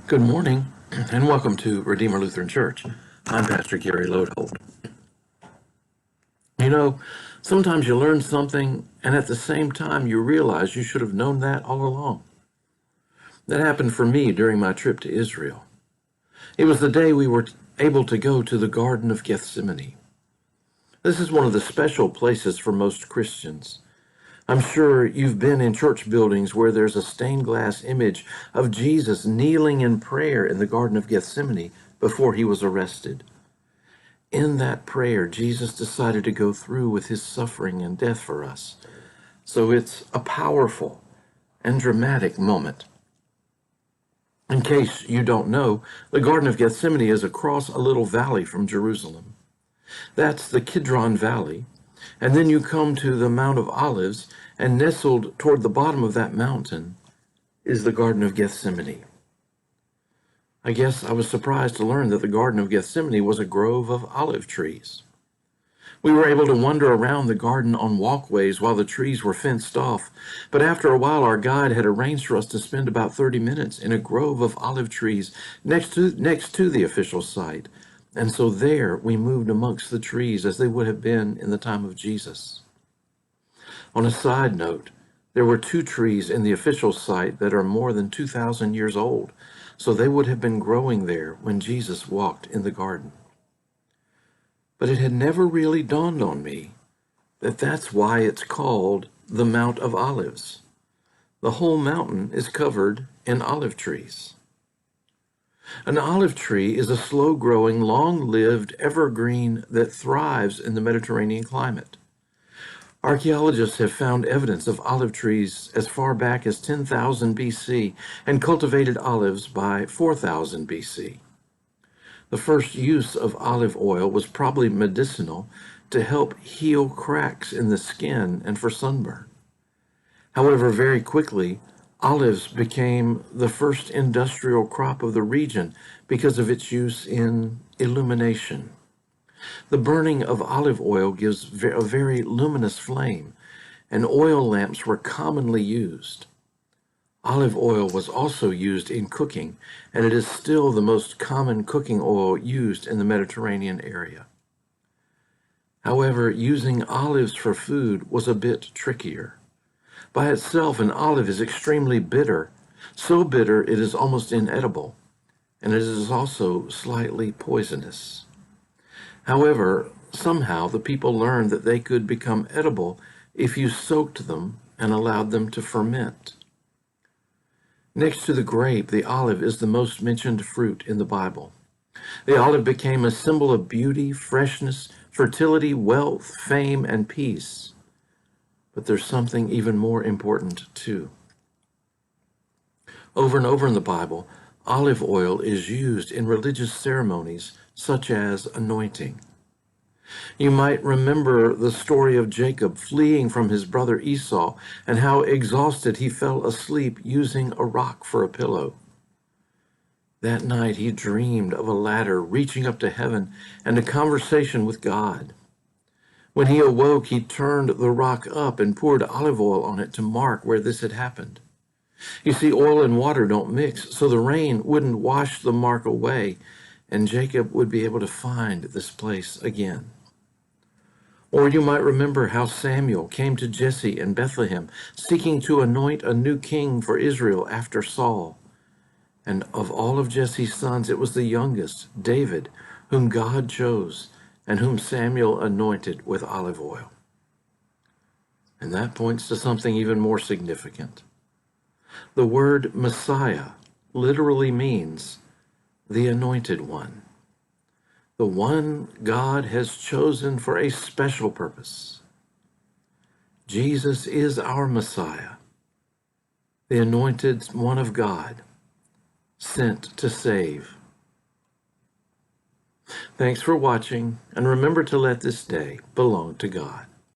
Good morning, and welcome to Redeemer Lutheran Church. I'm Pastor Gary Lodeholt. You know, sometimes you learn something, and at the same time you realize you should have known that all along. That happened for me during my trip to Israel. It was the day we were able to go to the Garden of Gethsemane. This is one of the special places for most Christians. I'm sure you've been in church buildings where there's a stained glass image of Jesus kneeling in prayer in the Garden of Gethsemane before he was arrested. In that prayer, Jesus decided to go through with his suffering and death for us. So it's a powerful and dramatic moment. In case you don't know, the Garden of Gethsemane is across a little valley from Jerusalem. That's the Kidron Valley. And then you come to the Mount of Olives, and nestled toward the bottom of that mountain is the Garden of Gethsemane. I guess I was surprised to learn that the Garden of Gethsemane was a grove of olive trees. We were able to wander around the garden on walkways while the trees were fenced off, but after a while our guide had arranged for us to spend about 30 minutes in a grove of olive trees next to the official site. And so there we moved amongst the trees as they would have been in the time of Jesus. On a side note, there were 2 trees in the official site that are more than 2,000 years old, so they would have been growing there when Jesus walked in the garden. But it had never really dawned on me that that's why it's called the Mount of Olives. The whole mountain is covered in olive trees. An olive tree is a slow-growing, long-lived evergreen that thrives in the Mediterranean climate. Archaeologists have found evidence of olive trees as far back as 10,000 BC and cultivated olives by 4,000 BC. The first use of olive oil was probably medicinal to help heal cracks in the skin and for sunburn. However, very quickly, olives became the first industrial crop of the region because of its use in illumination. The burning of olive oil gives a very luminous flame, and oil lamps were commonly used. Olive oil was also used in cooking, and it is still the most common cooking oil used in the Mediterranean area. However, using olives for food was a bit trickier. By itself, an olive is extremely bitter, so bitter it is almost inedible, and it is also slightly poisonous. However, somehow the people learned that they could become edible if you soaked them and allowed them to ferment. Next to the grape, the olive is the most mentioned fruit in the Bible. The olive became a symbol of beauty, freshness, fertility, wealth, fame, and peace. But there's something even more important, too. Over and over in the Bible, olive oil is used in religious ceremonies such as anointing. You might remember the story of Jacob fleeing from his brother Esau and how exhausted he fell asleep using a rock for a pillow. That night he dreamed of a ladder reaching up to heaven and a conversation with God. When he awoke, he turned the rock up and poured olive oil on it to mark where this had happened. You see, oil and water don't mix, so the rain wouldn't wash the mark away, and Jacob would be able to find this place again. Or you might remember how Samuel came to Jesse in Bethlehem, seeking to anoint a new king for Israel after Saul. And of all of Jesse's sons, it was the youngest, David, whom God chose and whom Samuel anointed with olive oil. And that points to something even more significant. The word Messiah literally means the anointed one. The one God has chosen for a special purpose. Jesus is our Messiah, the anointed one of God, sent to save. Thanks for watching, and remember to let this day belong to God.